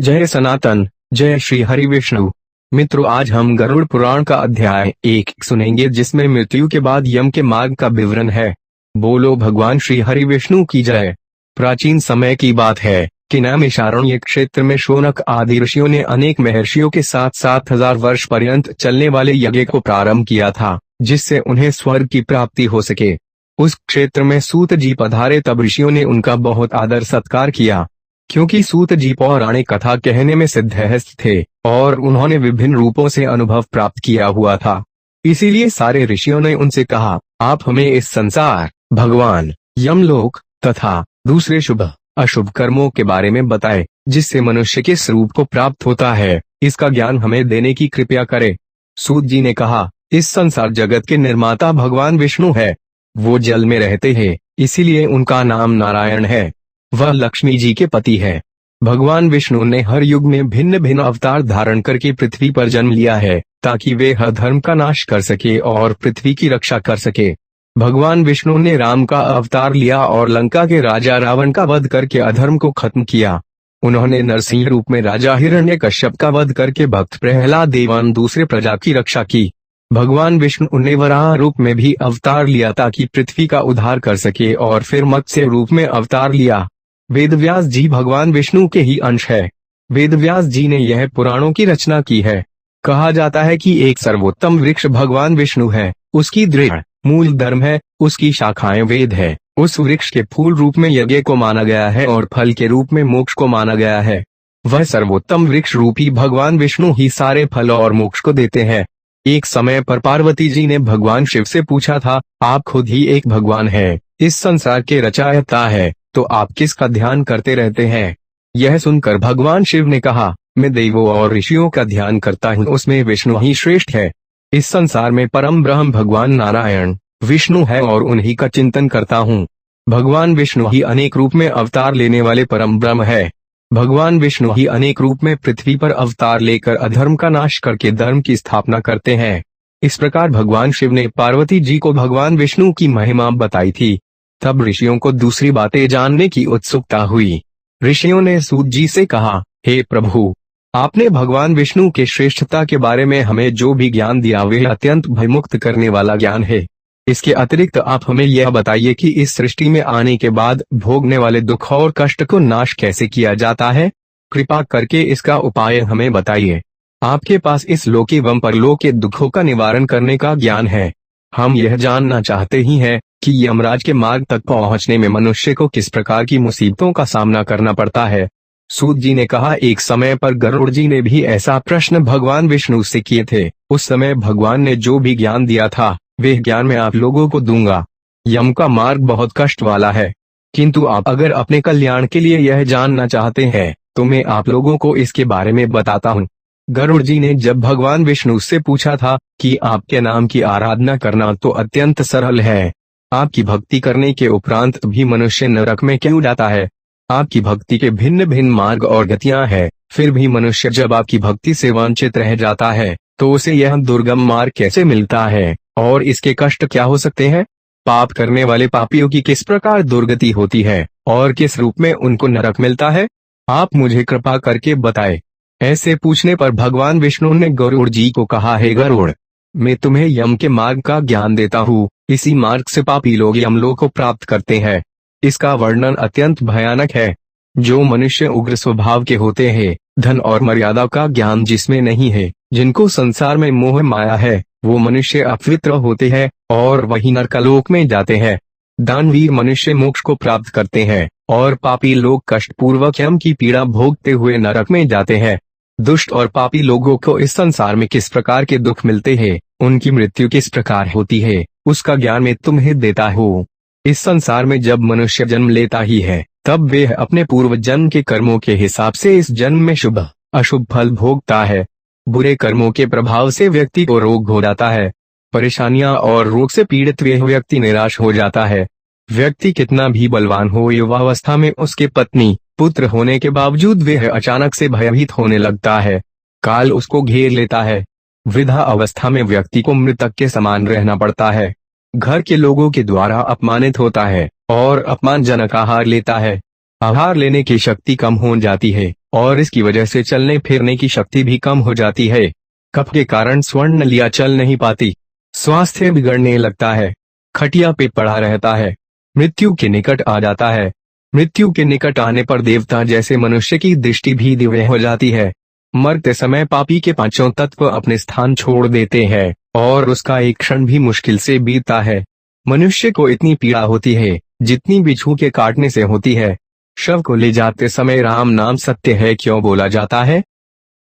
जय सनातन, जय श्री हरि विष्णु। मित्रों, आज हम गरुड़ पुराण का अध्याय 1 सुनेंगे, जिसमें मृत्यु के बाद यम के मार्ग का विवरण है। बोलो भगवान श्री हरि विष्णु की जय। प्राचीन समय की बात है कि नैमिषारण्य क्षेत्र में शौनक आदि ऋषियों ने अनेक महर्षियों के साथ 7,000 वर्ष पर्यंत चलने वाले यज्ञ को प्रारंभ किया था, जिससे उन्हें स्वर्ग की प्राप्ति हो सके। उस क्षेत्र में सूत जी पधारे, तब ऋषियों ने उनका बहुत आदर सत्कार किया, क्योंकि सूत जी पौराणिक कथा कहने में सिद्धहस्त थे और उन्होंने विभिन्न रूपों से अनुभव प्राप्त किया हुआ था। इसीलिए सारे ऋषियों ने उनसे कहा, आप हमें इस संसार, भगवान, यमलोक तथा दूसरे शुभ अशुभ कर्मों के बारे में बताएं, जिससे मनुष्य के स्वरूप को प्राप्त होता है। इसका ज्ञान हमें देने की कृपया करें। सूत जी ने कहा, इस संसार जगत के निर्माता भगवान विष्णु है। वो जल में रहते हैं, इसीलिए उनका नाम नारायण है। वह लक्ष्मी जी के पति है। भगवान विष्णु ने हर युग में भिन्न भिन्न अवतार धारण करके पृथ्वी पर जन्म लिया है, ताकि वे हर धर्म का नाश कर सके और पृथ्वी की रक्षा कर सके। भगवान विष्णु ने राम का अवतार लिया और लंका के राजा रावण का वध करके अधर्म को खत्म किया। उन्होंने नरसिंह रूप में राजा हिरण्यकश्यप का वध करके भक्त प्रहलाद एवं दूसरे प्रजा की रक्षा की। भगवान विष्णु ने वराह रूप में भी अवतार लिया, ताकि पृथ्वी का उद्धार कर सके, और फिर मत्स्य रूप में अवतार लिया। वेदव्यास जी भगवान विष्णु के ही अंश है। वेदव्यास जी ने यह पुराणों की रचना की है। कहा जाता है कि एक सर्वोत्तम वृक्ष भगवान विष्णु है, उसकी दृढ़ मूल धर्म है, उसकी शाखाएं वेद है। उस वृक्ष के फूल रूप में यज्ञ को माना गया है और फल के रूप में मोक्ष को माना गया है। वह सर्वोत्तम वृक्ष रूपी भगवान विष्णु ही सारे फल और मोक्ष को देते हैं। एक समय पर पार्वती जी ने भगवान शिव से पूछा था, आप खुद ही एक भगवान है, इस संसार के रचयिता है, तो आप किसका ध्यान करते रहते हैं? यह सुनकर भगवान शिव ने कहा, मैं देवों और ऋषियों का ध्यान करता हूँ, उसमें विष्णु ही श्रेष्ठ है। इस संसार में परम ब्रह्म भगवान नारायण विष्णु है और उन्हीं का चिंतन करता हूँ। भगवान विष्णु ही अनेक रूप में अवतार लेने वाले परम ब्रह्म है। भगवान विष्णु ही अनेक रूप में पृथ्वी पर अवतार लेकर अधर्म का नाश करके धर्म की स्थापना करते हैं। इस प्रकार भगवान शिव ने पार्वती जी को भगवान विष्णु की महिमा बताई थी। तब ऋषियों को दूसरी बातें जानने की उत्सुकता हुई। ऋषियों ने सूत जी से कहा, हे प्रभु, आपने भगवान विष्णु के श्रेष्ठता के बारे में हमें जो भी ज्ञान दिया वह अत्यंत भयमुक्त करने वाला ज्ञान है। इसके अतिरिक्त आप हमें यह बताइए कि इस सृष्टि में आने के बाद भोगने वाले दुख और कष्ट को नाश कैसे किया जाता है। कृपा करके इसका उपाय हमें बताइए। आपके पास इस लोक एवं परलोक के दुखों का निवारण करने का ज्ञान है। हम यह जानना चाहते ही हैं कि यमराज के मार्ग तक पहुंचने में मनुष्य को किस प्रकार की मुसीबतों का सामना करना पड़ता है। सूत जी ने कहा, एक समय पर गरुड़ जी ने भी ऐसा प्रश्न भगवान विष्णु से किए थे। उस समय भगवान ने जो भी ज्ञान दिया था वह ज्ञान मैं आप लोगों को दूंगा। यम का मार्ग बहुत कष्ट वाला है, किंतु आप अगर अपने कल्याण के लिए यह जानना चाहते हैं तो मैं आप लोगों को इसके बारे में बताता हूँ। गरुड़ जी ने जब भगवान विष्णु से पूछा था कि आपके नाम की आराधना करना तो अत्यंत सरल है, आपकी भक्ति करने के उपरांत भी मनुष्य नरक में क्यों जाता है? आपकी भक्ति के भिन्न भिन्न मार्ग और गतियां हैं, फिर भी मनुष्य जब आपकी भक्ति से वंचित रह जाता है तो उसे यह दुर्गम मार्ग कैसे मिलता है और इसके कष्ट क्या हो सकते हैं? पाप करने वाले पापियों की किस प्रकार दुर्गति होती है और किस रूप में उनको नरक मिलता है? आप मुझे कृपा करके बताएं। ऐसे पूछने पर भगवान विष्णु ने गरुड़ जी को कहा, हे गरुड़, मैं तुम्हें यम के मार्ग का ज्ञान देता हूँ। इसी मार्ग से पापी लोग यमलोक को प्राप्त करते हैं। इसका वर्णन अत्यंत भयानक है। जो मनुष्य उग्र स्वभाव के होते हैं, धन और मर्यादा का ज्ञान जिसमें नहीं है, जिनको संसार में मोह माया है, वो मनुष्य अपवित्र होते हैं और वही नरकलोक में जाते हैं। दानवीर मनुष्य मोक्ष को प्राप्त करते हैं और पापी लोग कष्ट पूर्वक यम की पीड़ा भोगते हुए नरक में जाते हैं। दुष्ट और पापी लोगों को इस संसार में किस प्रकार के दुख मिलते हैं, उनकी मृत्यु किस प्रकार होती है, उसका ज्ञान मैं तुम्हें देता हूँ। इस संसार में जब मनुष्य जन्म लेता ही है, तब वे अपने पूर्व जन्म के कर्मों के हिसाब से इस जन्म में शुभ अशुभ फल भोगता है। बुरे कर्मों के प्रभाव से व्यक्ति को रोग हो जाता है। परेशानियां और रोग से पीड़ित वह व्यक्ति निराश हो जाता है। व्यक्ति कितना भी बलवान हो, युवावस्था में उसके पत्नी पुत्र होने के बावजूद वह अचानक से भयभीत होने लगता है। काल उसको घेर लेता है। वृद्धा अवस्था में व्यक्ति को मृतक के समान रहना पड़ता है। घर के लोगों के द्वारा अपमानित होता है और अपमानजनक आहार लेता है। आहार लेने की शक्ति कम हो जाती है और इसकी वजह से चलने फिरने की शक्ति भी कम हो जाती है। कफ के कारण स्वर्ण नलियां चल नहीं पाती, स्वास्थ्य बिगड़ने लगता है, खटिया पे पड़ा रहता है, मृत्यु के निकट आ जाता है। मृत्यु के निकट आने पर देवता जैसे मनुष्य की दृष्टि भी दिव्य हो जाती है। मरते समय पापी के पांचों तत्व अपने स्थान छोड़ देते हैं और उसका एक क्षण भी मुश्किल से बीतता है। मनुष्य को इतनी पीड़ा होती है जितनी बिच्छू के काटने से होती है। शव को ले जाते समय राम नाम सत्य है क्यों बोला जाता है?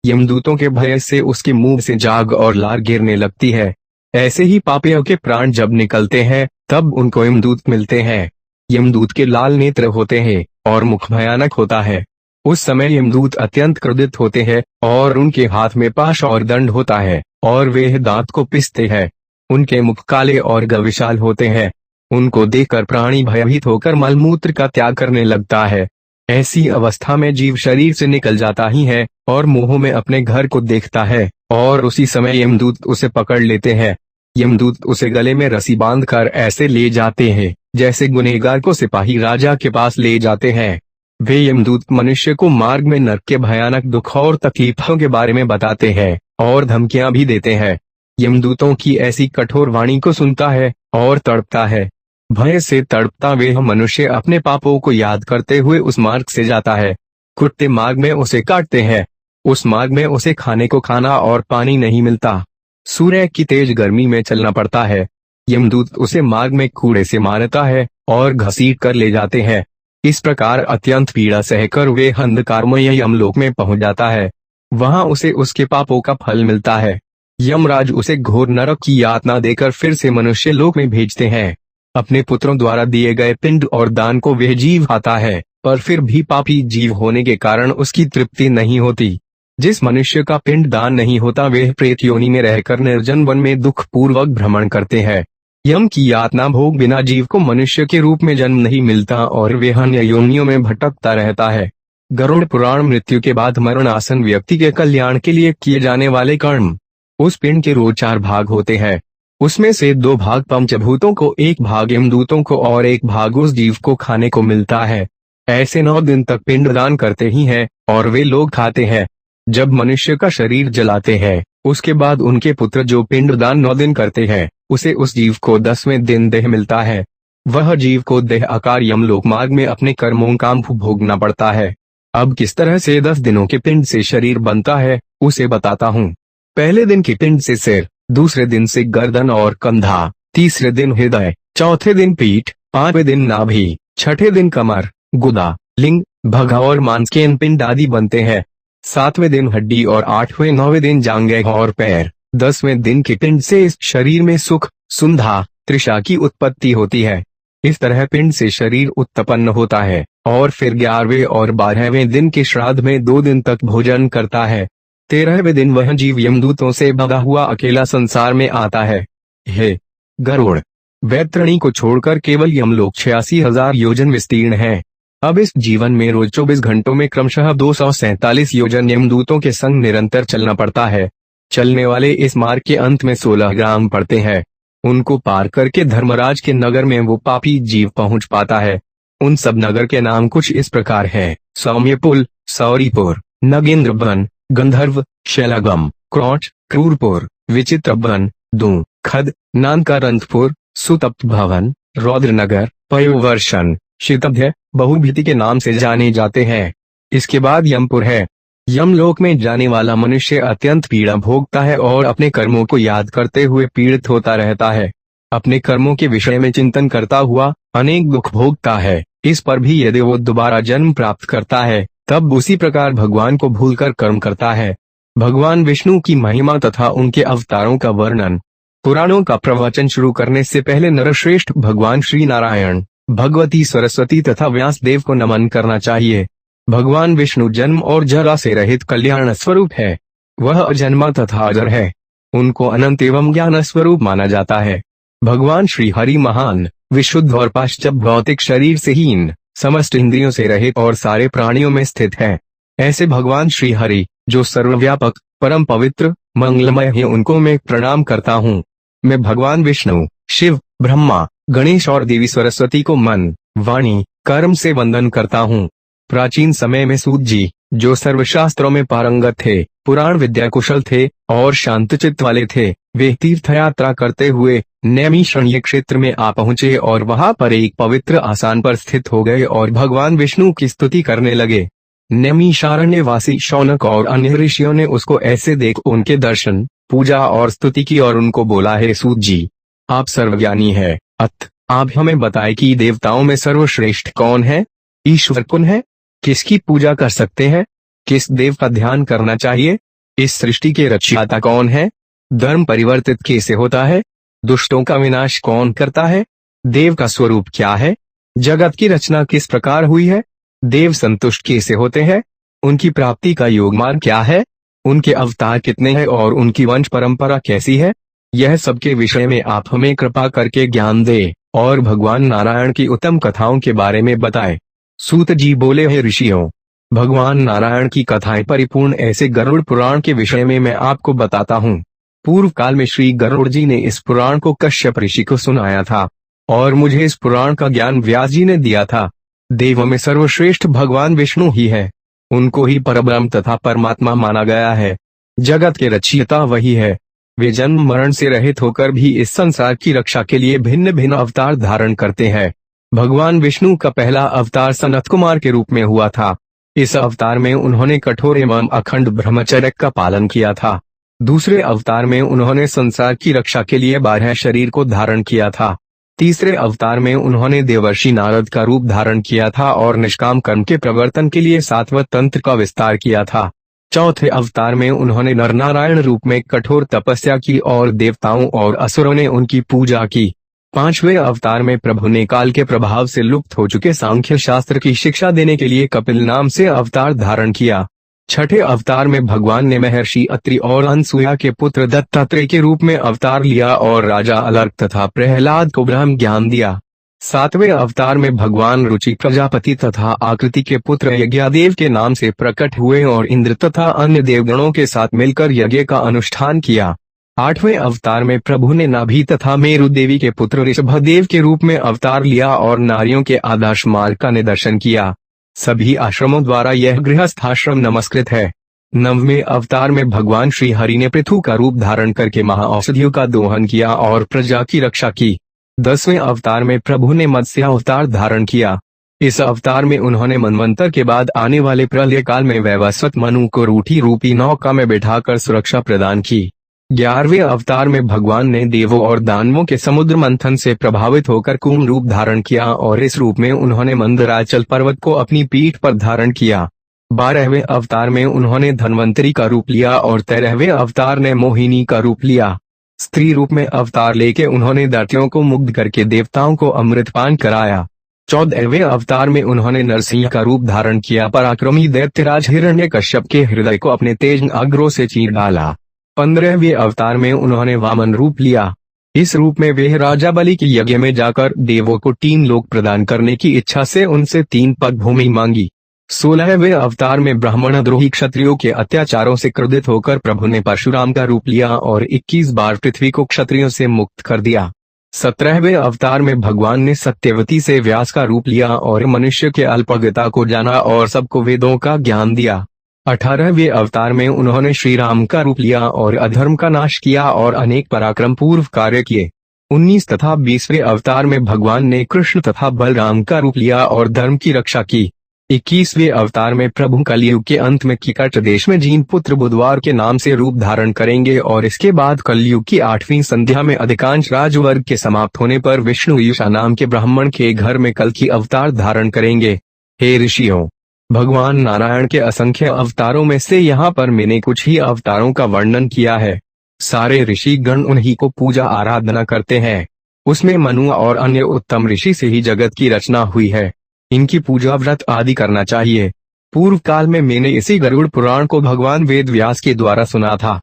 यमदूतों के भय से उसके मुंह से झाग और लार गिरने लगती है। ऐसे ही पापियों के प्राण जब निकलते हैं तब उनको यमदूत मिलते हैं। यमदूत के लाल नेत्र होते हैं और मुख भयानक होता है। उस समय यमदूत अत्यंत क्रोधित होते हैं और उनके हाथ में पाश और दंड होता है और वे दांत को पिसते हैं। उनके मुख काले और विशाल होते हैं। उनको देखकर प्राणी भयभीत होकर मलमूत्र का त्याग करने लगता है। ऐसी अवस्था में जीव शरीर से निकल जाता ही है और मुंह में अपने घर को देखता है और उसी समय यमदूत उसे पकड़ लेते हैं। यमदूत उसे गले में रस्सी बांधकर ऐसे ले जाते हैं जैसे गुनहगार को सिपाही राजा के पास ले जाते हैं। वे यमदूत मनुष्य को मार्ग में नरक के भयानक दुख और तकलीफों के बारे में बताते हैं और धमकियां भी देते हैं। यमदूतों की ऐसी कठोर वाणी को सुनता है और तड़पता है। भय से तड़पता वह मनुष्य अपने पापों को याद करते हुए उस मार्ग से जाता है। कुत्ते मार्ग में उसे काटते हैं। उस मार्ग में उसे खाने को खाना और पानी नहीं मिलता। सूर्य की तेज गर्मी में चलना पड़ता है। यमदूत उसे मार्ग में कूड़े से मारता है और घसीट कर ले जाते हैं। इस प्रकार अत्यंत पीड़ा सहकर वे अंधकारमय यमलोक में पहुंच जाता है। वहां उसे उसके पापों का फल मिलता है। यमराज उसे घोर नरक की यातना देकर फिर से मनुष्य लोक में भेजते हैं। अपने पुत्रों द्वारा दिए गए पिंड और दान को वह जीव खाता है, पर फिर भी पापी जीव होने के कारण उसकी तृप्ति नहीं होती। जिस मनुष्य का पिंड दान नहीं होता वह प्रेत योनि में रहकर निर्जन वन में दुख पूर्वक भ्रमण करते हैं। यम की यातना भोग बिना जीव को मनुष्य के रूप में जन्म नहीं मिलता और वह अन्य योनियों में भटकता रहता है। गरुड़ पुराण मृत्यु के बाद मरणासन व्यक्ति के कल्याण के लिए किए जाने वाले कर्म। उस पिंड के रोज 4 भाग होते हैं। उसमें से 2 भाग पंचभूतों को, 1 भाग यमदूतों को और 1 भाग उस जीव को खाने को मिलता है। ऐसे 9 दिन तक पिंडदान करते ही हैं और वे लोग खाते हैं। जब मनुष्य का शरीर जलाते हैं उसके बाद उनके पुत्र जो पिंडदान 9 दिन करते हैं उसे उस जीव को 10वें दिन देह मिलता है। वह जीव को देह आकार यमलोक मार्ग में अपने कर्मों का भोगना पड़ता है। अब किस तरह से 10 दिनों के पिंड से शरीर बनता है उसे बताता हूँ। पहले दिन के पिंड से सिर, दूसरे दिन से गर्दन और कंधा, तीसरे दिन हृदय, चौथे दिन पीठ, 5वें दिन नाभि, छठे दिन कमर, गुदा, लिंग, भगा और मांस के पिंड आदि बनते हैं। 7वें दिन हड्डी और 8वें 9वें दिन जांघें और पैर। 10वें दिन के पिंड से इस शरीर में सुख, सुंधा, तृषा की उत्पत्ति होती है। इस तरह पिंड से शरीर उत्पन्न होता है और फिर 11वें और 12वें दिन के श्राद्ध में 2 दिन तक भोजन करता है। 13वें दिन वह जीव यमदूतों से भगा हुआ अकेला संसार में आता है। हे गरुड़, वैतरणी को छोड़कर केवल यमलोक 86,000 योजन विस्तीर्ण है। अब इस जीवन में रोज 24 घंटों में क्रमशः 247 योजन यमदूतों के संग निरंतर चलना पड़ता है। चलने वाले इस मार्ग के अंत में 16 ग्राम पड़ते हैं। उनको पार करके धर्मराज के नगर में वो पापी जीव पहुंच पाता है। उन सब नगर के नाम कुछ इस प्रकार है: सौम्यपुल, सौरीपुर, नगेंद्रवन, गंधर्व, शैलागम, क्रौच, क्रूरपुर, विचित्रवन, दू, खद, नानकारंतपुर, सुतप्त भवन, रौद्रनगर, पयोवर्षण, शीतभ्य, बहुभीति के नाम से जाने जाते हैं। इसके बाद यमपुर है। यमलोक में जाने वाला मनुष्य अत्यंत पीड़ा भोगता है और अपने कर्मों को याद करते हुए पीड़ित होता रहता है। अपने कर्मों के विषय में चिंतन करता हुआ अनेक दुख भोगता है। इस पर भी यदि वो दोबारा जन्म प्राप्त करता है तब उसी प्रकार भगवान को भूलकर कर्म करता है। भगवान विष्णु की महिमा तथा उनके अवतारों का वर्णन। पुराणों का प्रवचन शुरू करने से पहले नरश्रेष्ठ भगवान श्री नारायण, भगवती सरस्वती तथा व्यासदेव को नमन करना चाहिए। भगवान विष्णु जन्म और जरा से रहित कल्याण स्वरूप है। वह अजन्मा तथा अजर है। उनको अनंत एवं ज्ञान स्वरूप माना जाता है। भगवान श्री हरि महान, विशुद्ध और पाश्चात्य भौतिक शरीर से हीन, समस्त इंद्रियों से रहित और सारे प्राणियों में स्थित है। ऐसे भगवान श्री हरि जो सर्वव्यापक, परम पवित्र, मंगलमय है, उनको मैं प्रणाम करता हूँ। मैं भगवान विष्णु, शिव, ब्रह्मा, गणेश और देवी सरस्वती को मन, वाणी, कर्म से वंदन करता हूँ। प्राचीन समय में सूत जी, जो सर्वशास्त्रों में पारंगत थे, पुराण विद्या कुशल थे और शांतचित्त वाले थे, वे तीर्थ यात्रा करते हुए नैमिषारण्य क्षेत्र में आ पहुँचे और वहां पर एक पवित्र आसन पर स्थित हो गए और भगवान विष्णु की स्तुति करने लगे। नैमिषारण्य वासी शौनक और अन्य ऋषियों ने उसको ऐसे देख उनके दर्शन, पूजा और स्तुति की और उनको बोला, हे सूत जी, आप सर्वज्ञानी है, अतः आप हमें बताएं कि देवताओं में सर्वश्रेष्ठ कौन है, ईश्वर कौन है, किसकी पूजा कर सकते हैं, किस देव का ध्यान करना चाहिए, इस सृष्टि के रचयिता कौन है, धर्म परिवर्तित कैसे होता है, दुष्टों का विनाश कौन करता है, देव का स्वरूप क्या है, जगत की रचना किस प्रकार हुई है, देव संतुष्ट कैसे होते हैं, उनकी प्राप्ति का योग मार्ग क्या है, उनके अवतार कितने हैं और उनकी वंश परंपरा कैसी है, यह सब के विषय में आप हमें कृपा करके ज्ञान दे और भगवान नारायण की उत्तम कथाओं के बारे में बताएं। सूत जी बोले, हे ऋषियों, भगवान नारायण की कथाएं परिपूर्ण ऐसे गरुड़ पुराण के विषय में मैं आपको बताता हूँ। पूर्व काल में श्री गरुड़ जी ने इस पुराण को कश्यप ऋषि को सुनाया था और मुझे इस पुराण का ज्ञान व्यास जी ने दिया था। देवों में सर्वश्रेष्ठ भगवान विष्णु ही है, उनको ही परब्रह्म तथा परमात्मा माना गया है। जगत के रचयिता वही है। वे जन्म मरण से रहित होकर भी इस संसार की रक्षा के लिए भिन्न भिन्न अवतार धारण करते हैं। भगवान विष्णु का पहला अवतार सनत कुमार के रूप में हुआ था। इस अवतार में उन्होंने कठोर एवं अखंड ब्रह्मचर्य का पालन किया था। दूसरे अवतार में उन्होंने संसार की रक्षा के लिए 12 शरीर को धारण किया था। तीसरे अवतार में उन्होंने देवर्षि नारद का रूप धारण किया था और निष्काम कर्म के प्रवर्तन के लिए 7वें तंत्र का विस्तार किया था। चौथे अवतार में उन्होंने नरनारायण रूप में कठोर तपस्या की और देवताओं और असुरों ने उनकी पूजा की। 5वें अवतार में प्रभु ने काल के प्रभाव से लुप्त हो चुके सांख्य शास्त्र की शिक्षा देने के लिए कपिल नाम से अवतार धारण किया। 6ठे अवतार में भगवान ने महर्षि अत्रि और अनसुया के पुत्र दत्तात्रेय के रूप में अवतार लिया और राजा अलर्क तथा प्रहलाद को ब्रह्म ज्ञान दिया। 7वें अवतार में भगवान रुचि प्रजापति तथा आकृति के पुत्र यज्ञादेव के नाम से प्रकट हुए और इंद्र तथा अन्य देवगणों के साथ मिलकर यज्ञ का अनुष्ठान किया। 8वें अवतार में प्रभु ने नाभि तथा मेरु देवी के पुत्र ऋषभदेव के रूप में अवतार लिया और नारियों के आदर्श मार्ग का निदर्शन किया। सभी आश्रमों द्वारा यह गृहस्थाश्रम नमस्कृत है। 9वें अवतार में भगवान श्री हरि ने पृथु का रूप धारण करके महाऔषधियों का दोहन किया और प्रजा की रक्षा की। 10वें अवतार में प्रभु ने मत्स्य अवतार धारण किया। इस अवतार में उन्होंने मनवंतर के बाद आने वाले प्रलय काल में वैवस्वत मनु को रूठी रूपी नौका में बिठाकर सुरक्षा प्रदान की। 11वें अवतार में भगवान ने देवों और दानवों के समुद्र मंथन से प्रभावित होकर कूर्म रूप धारण किया और इस रूप में उन्होंने मंदराचल पर्वत को अपनी पीठ पर धारण किया। 12वें अवतार में उन्होंने धन्वंतरी का रूप लिया और 13वें अवतार ने मोहिनी का रूप लिया। स्त्री रूप में अवतार लेके उन्होंने दैत्यों को मुग्ध करके देवताओं को अमृतपान कराया। 14वें अवतार में उन्होंने नरसिंह का रूप धारण किया, पराक्रमी दैत्यराज हिरण्यकश्यप के हृदय को अपने तेज अग्रों से चीर डाला। 15वें अवतार में उन्होंने वामन रूप लिया। इस रूप में वे राजा बलि के यज्ञ में जाकर देवों को 3 लोक प्रदान करने की इच्छा से उनसे 3 पग भूमि मांगी। 16वें अवतार में ब्राह्मण द्रोही क्षत्रियों के अत्याचारों से क्रोधित होकर प्रभु ने परशुराम का रूप लिया और 21 बार पृथ्वी को क्षत्रियों से मुक्त कर दिया। 17वें अवतार में भगवान ने सत्यवती से व्यास का रूप लिया और मनुष्य के अल्पज्ञता को जाना और सबको वेदों का ज्ञान दिया। 18वें अवतार में उन्होंने श्री राम का रूप लिया और अधर्म का नाश किया और अनेक पराक्रम पूर्व कार्य किए। 19 तथा 20वें अवतार में भगवान ने कृष्ण तथा बलराम का रूप लिया और धर्म की रक्षा की। 21वें अवतार में प्रभु कलयुग के अंत में किकट देश में जीन पुत्र बुधवार के नाम से रूप धारण करेंगे और इसके बाद कलयुग की 8वीं संध्या में अधिकांश राजवर्ग के समाप्त होने पर विष्णु ईशा नाम के ब्राह्मण के घर में कल की अवतार धारण करेंगे। हे ऋषियों, भगवान नारायण के असंख्य अवतारों में से यहाँ पर मैंने कुछ ही अवतारों का वर्णन किया है। सारे ऋषि गण उन्हीं को पूजा आराधना करते हैं। उसमें मनु और अन्य उत्तम ऋषि से ही जगत की रचना हुई है। इनकी पूजा व्रत आदि करना चाहिए। पूर्व काल में मैंने इसी गरुड़ पुराण को भगवान वेद व्यास के द्वारा सुना था।